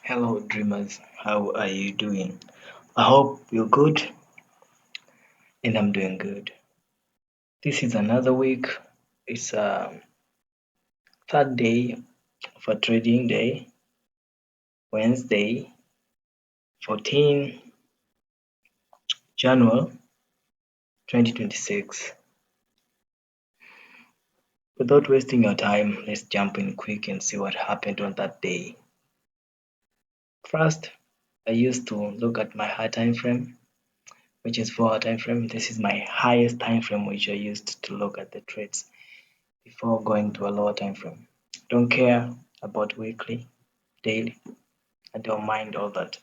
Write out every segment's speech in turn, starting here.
Hello, dreamers. How are you doing? I hope you're good, and I'm doing good. This is another week. It's third day of a trading day, Wednesday, 14 January 2026. Without wasting your time, let's jump in quick and see what happened on that day. First, I used to look at my high time frame, which is 4 hour time frame. This is my highest time frame which I used to look at the trades before going to a lower time frame. Don't care about weekly, daily. I don't mind all that.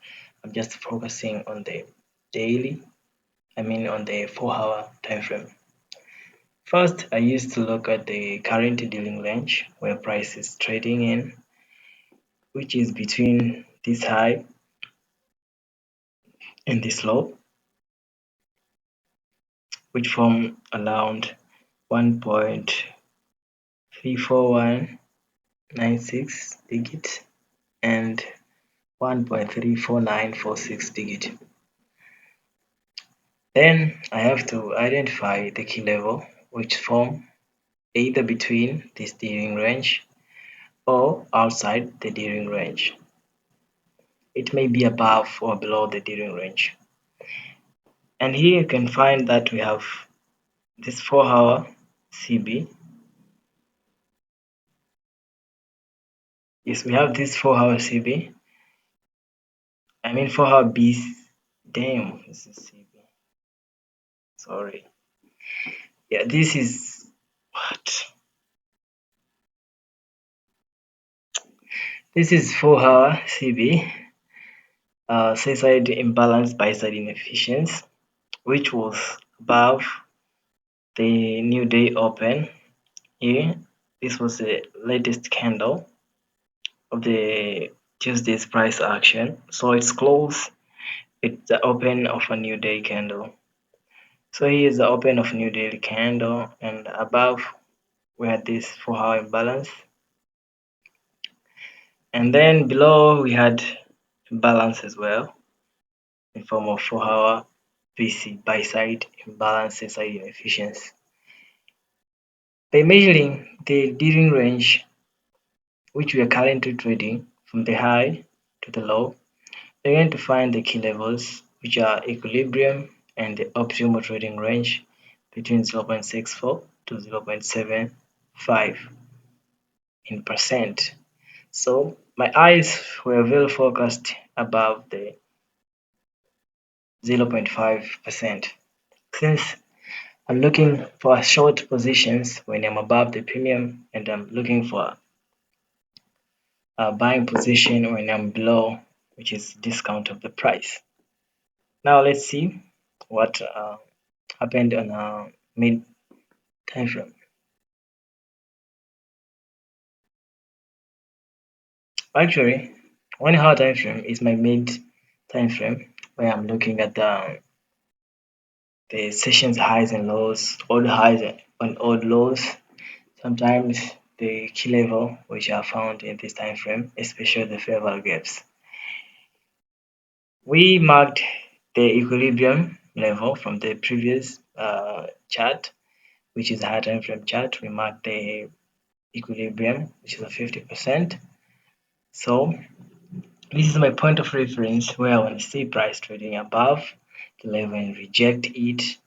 I'm just focusing on the daily, on the 4 hour time frame. First, I used to look at the current dealing range where price is trading in, which is between this high and this low, which form around 1.34196 digit and 1.34946 digit. Then I have to identify the key level which form either between this dealing range or outside the dealing range. It may be above or below the dealing range. And here you can find that we have this 4 hour CB. Yes, we have this 4 hour CB. 4 hour B. Damn, this is CB. Sorry. Yeah, this is what? This is 4 hour CB. Sell side imbalance, buy side inefficiency, which was above the new day open. Here, this was the latest candle of the Tuesday's price action. So it's close. It's the open of a new day candle. So here is the open of new daily candle, and above we had this 4 hour imbalance, and then below we had imbalance as well in form of 4 hour BC buy side imbalance, sell side inefficiency. By measuring the dealing range which we are currently trading from the high to the low, we're going to find the key levels which are equilibrium and the optimal trading range between 0.64 to 0.75 in percent. So my eyes were very focused above the 0.5% since I'm looking for short positions when I'm above the premium, and I'm looking for a buying position when I'm below, which is discount of the price. Now let's see what happened on a mid time frame. Actually, 1 hour time frame is my mid time frame where I'm looking at the session's highs and lows, old highs and old lows. Sometimes the key level which are found in this time frame, especially the fair value gaps. We marked the equilibrium level from the previous chart, which is a high time frame chart. We marked the equilibrium, which is a 50%. So this is my point of reference where I want to see price trading above the level and reject it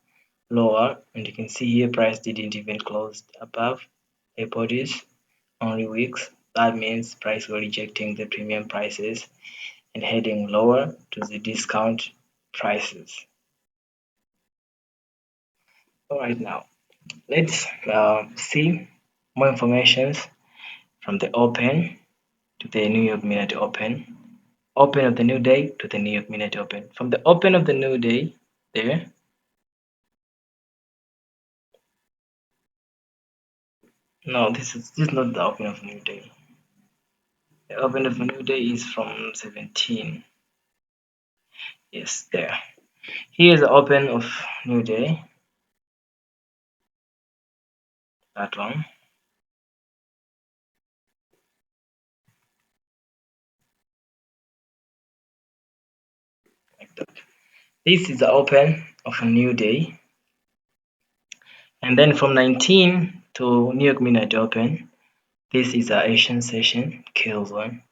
lower. And you can see here price didn't even close above the bodies, only wicks. That means price were rejecting the premium prices and heading lower to the discount prices. All right, now let's see more information from the open to the New York Minute Open, open of the new day to the New York Minute Open. From the open of the new day, there, no, this is not the open of new day. The open of a new day is from 17. Yes, there. Here is the open of new day. That one. This is the open of a new day. And then from 19 to New York Midnight Open, this is our Asian session, kills one.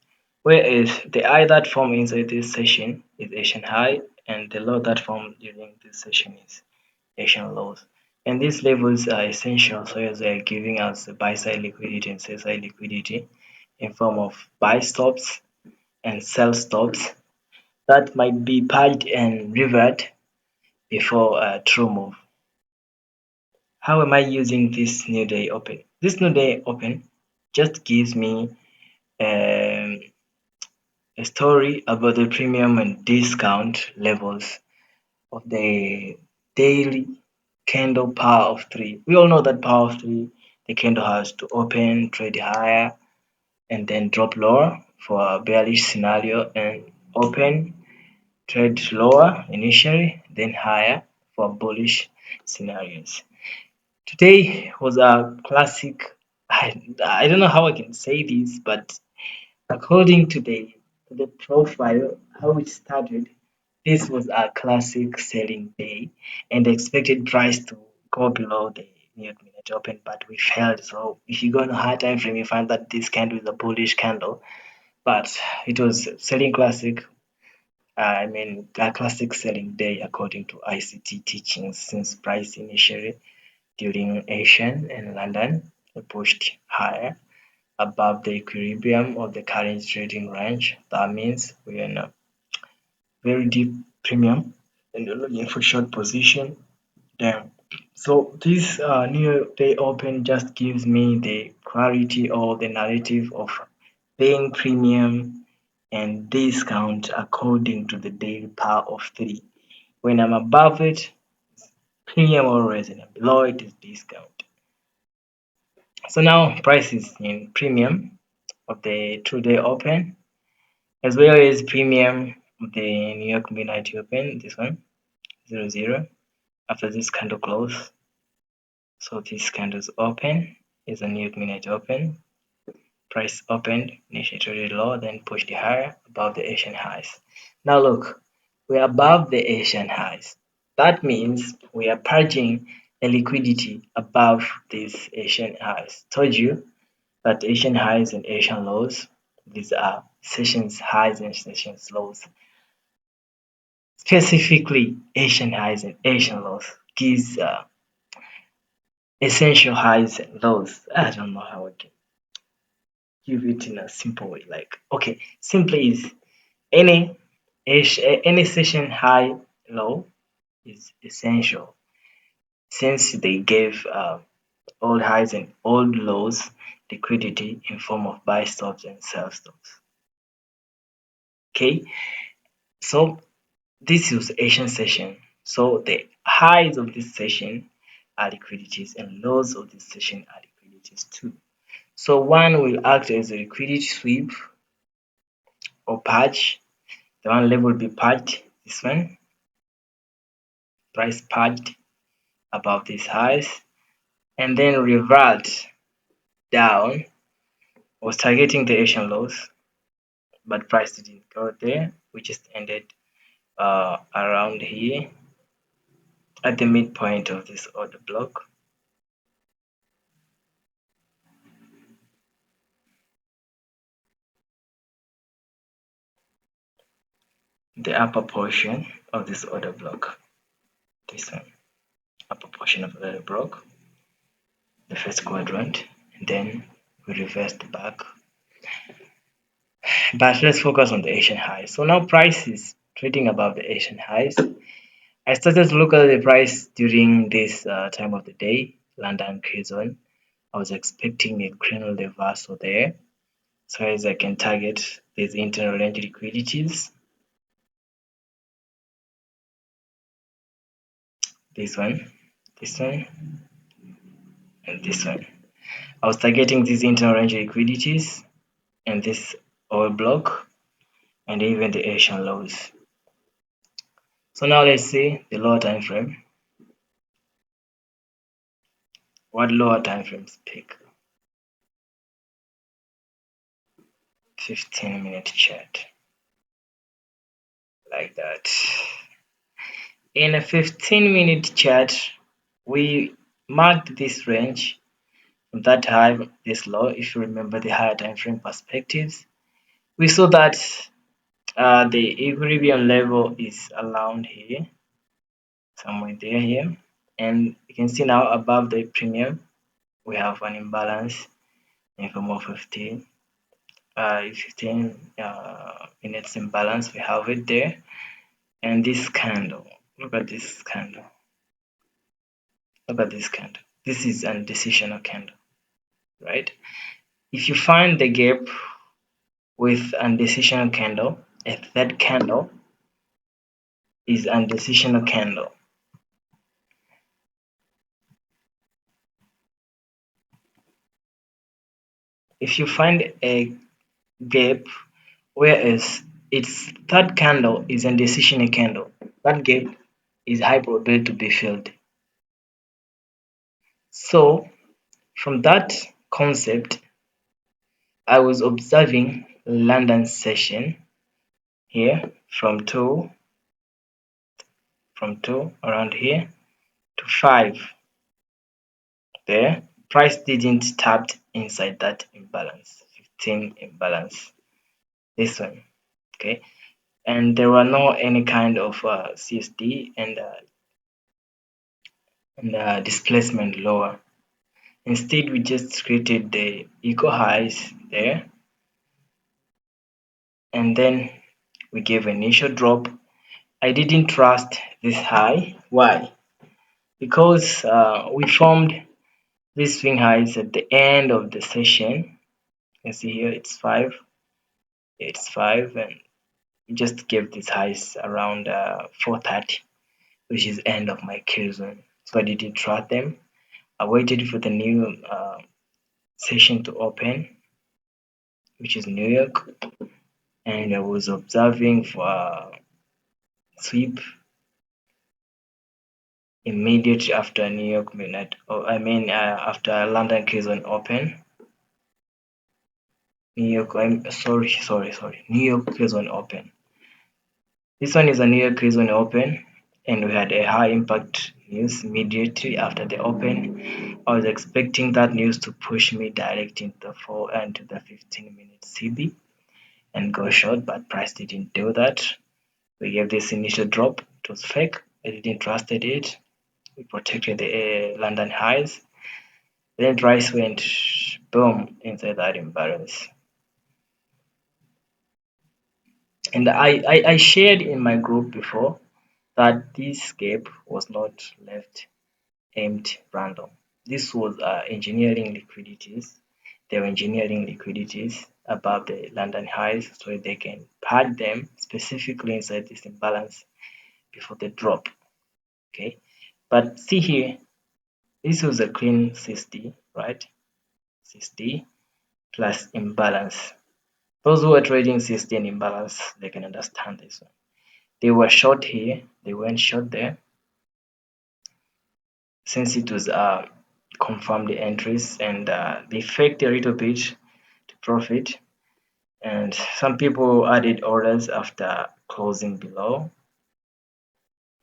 Whereas the high that form inside this session is Asian high, and the low that form during this session is Asian lows. And these levels are essential so as they are giving us the buy side liquidity and sell side liquidity in form of buy stops and sell stops that might be paid and revert before a true move. How am I using this new day open? This new day open just gives me um, a story about the premium and discount levels of the daily candle power of three. We all know that power of three, the candle has to open, trade higher, and then drop lower for a bearish scenario, and open, trade lower initially, then higher for bullish scenarios. Today was a classic. I don't know how I can say this, but according to the profile, how it started, this was a classic selling day, and the expected price to go below the New York Minute Open, but we failed. So if you go on a high time frame, you find that this candle is a bullish candle, but it was selling classic. I mean, a classic selling day according to ICT teachings since price initially during Asian and London pushed higher above the equilibrium of the current trading range. That means we are in a very deep premium and you're looking for short position there. So this new day open just gives me the clarity or the narrative of paying premium and discount according to the daily power of three. When I'm above it, premium always, and below it is discount. So now prices in premium of the 2-day open as well as premium of the New York Midnight Open, this one 00 after this candle close. So this candle's open is a New York Midnight Open. Price opened, initially traded low, then pushed higher above the Asian highs. Now look, we're above the Asian highs. That means we are purging the liquidity above these Asian highs. Told you that Asian highs and Asian lows, these are sessions highs and sessions lows. Specifically, Asian highs and Asian lows gives essential highs and lows. I don't know how I can give it in a simple way. Like, okay, simply is any any session high low is essential since they gave all highs and all lows liquidity in form of buy stops and sell stops. Okay, so this is Asian session. So the highs of this session are liquidities and lows of this session are liquidities too. So one will act as a liquidity sweep or patch. The one level will be patched, this one, price patched above these highs, and then revert down, was targeting the Asian lows, but price didn't go there. We just ended around here at the midpoint of this order block. The upper portion of this order block, this one, upper portion of the order block, the first quadrant, and then we reversed back. But let's focus on the Asian highs. So now price is trading above the Asian highs. I started to look at the price during this time of the day, London K zone. I was expecting a cranial reversal there, so as I can target these internal range liquidities. This one, this one, and this one. I was targeting these internal range liquidities and this oil block and even the Asian lows. So now let's see the lower time frame. What lower time frames pick? 15-minute chart. like that. In a 15-minute chart, we marked this range from that high, this low. If you remember the higher time frame perspectives, we saw that the equilibrium level is around here, somewhere there here, and you can see now above the premium we have an imbalance in form of 15 minutes imbalance. We have it there, and this candle, look at this candle, look at this candle. This is an decisional candle, right? If you find the gap with an decisional candle, a third candle is an decisional candle. If you find a gap whereas its third candle is a decisional candle, that gap is high probability to be filled. So from that concept, I was observing London session here from 2 around here to 5 there. Price didn't tap inside that imbalance, 15 imbalance, this one, okay, and there were no any kind of CSD and displacement lower. Instead, we just created the equal highs there, and then we gave an initial drop. I didn't trust this high. Why? Because we formed these swing highs at the end of the session. You can see here it's 5, and we just gave these highs around 4:30, which is end of my kill zone. So I didn't trust them. I waited for the new session to open, which is New York, and I was observing for sweep immediately after New York midnight. After London Keys on open. New York, I'm sorry. New York Keys on open. This one is a New York Keys on open, and we had a high impact news immediately after the open. I was expecting that news to push me direct into the 4 and to the 15-minute CB and go short, but price didn't do that. We gave this initial drop. It was fake. I didn't trust it. We protected the London highs. Then price went boom inside that imbalance. And I shared in my group before that this gap was not left aimed random. This was engineering liquidities. They were engineering liquidities above the London highs so they can pad them specifically inside this imbalance before the drop. Okay, but see here, this was a clean 60, right? 60 plus imbalance. Those who are trading 60 and imbalance, they can understand this one. They were short here, they went short there. Since it was confirmed entries and they faked a little bit to profit. And some people added orders after closing below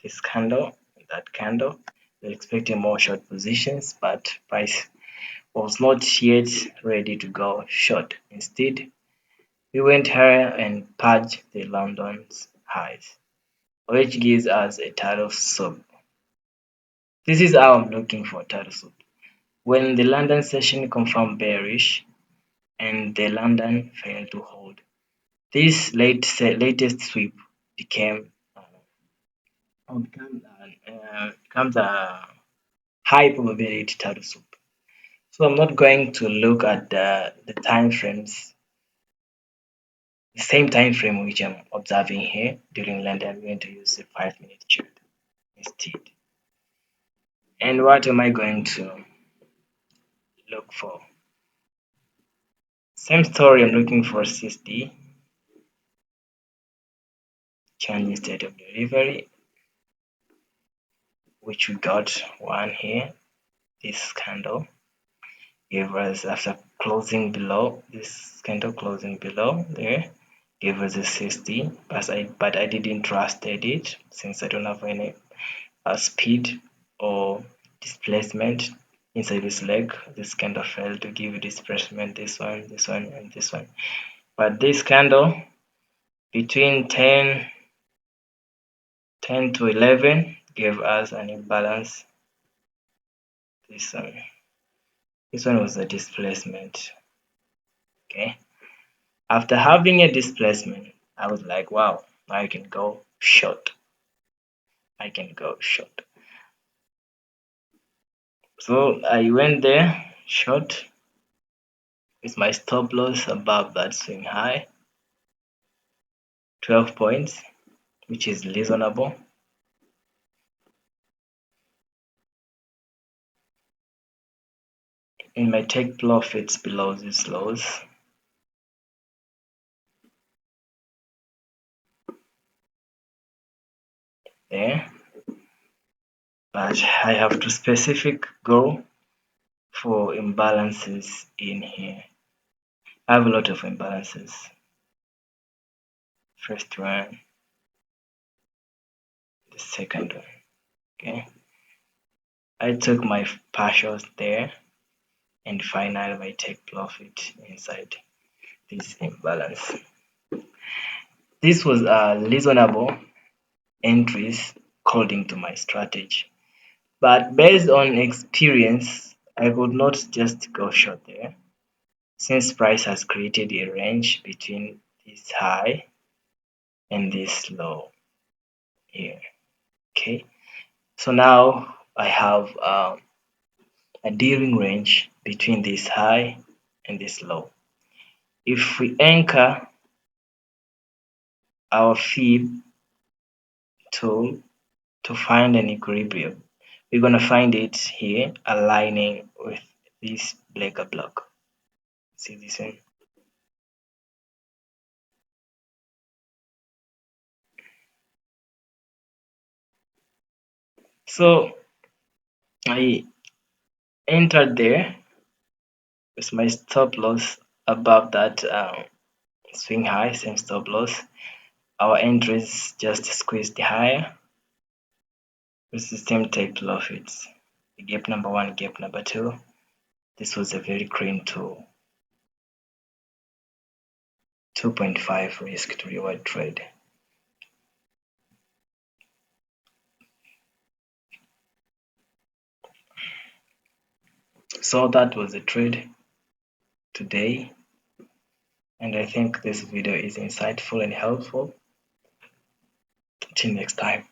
this candle, that candle. They're expecting more short positions, but price was not yet ready to go short. Instead, we went higher and purged the London's highs, which gives us a turtle soup. This is how I'm looking for turtle soup. When the London session confirmed bearish and the London failed to hold, this latest sweep became becomes a high probability turtle soup. So I'm not going to look at the time frames, the same time frame which I'm observing here during London. I'm going to use a 5-minute chart instead. And what am I going to look for? Same story, I'm looking for 60, change state of delivery, which we got one here. This candle gave us after closing below, this candle closing below there, gave us a 60, but I didn't trusted it since I don't have any speed or displacement inside this leg. This candle failed to give you displacement, this one, and this one. But this candle between 10 to 11 gave us an imbalance. This one was a displacement. Okay. After having a displacement, I was like, wow, now I can go short. I can go short. So I went there short with my stop loss above that swing high, 12 points, which is reasonable. In my take profits below these lows. There. But I have to specific go for imbalances in here. I have a lot of imbalances. First one, the second one. Okay. I took my partials there and finally my take profit inside this imbalance. This was a reasonable entries according to my strategy. But based on experience, I could not just go short there since price has created a range between this high and this low here. Okay, so now I have a dealing range between this high and this low. If we anchor our fib tool to find an equilibrium, we're going to find it here aligning with this Blaker block. See this one? So I entered there with my stop loss above that swing high, same stop loss. Our entries just squeezed higher with the same take profits. Gap number one, gap number two. This was a very clean tool. 2.5 risk to reward trade. So that was the trade today, and I think this video is insightful and helpful. Till next time.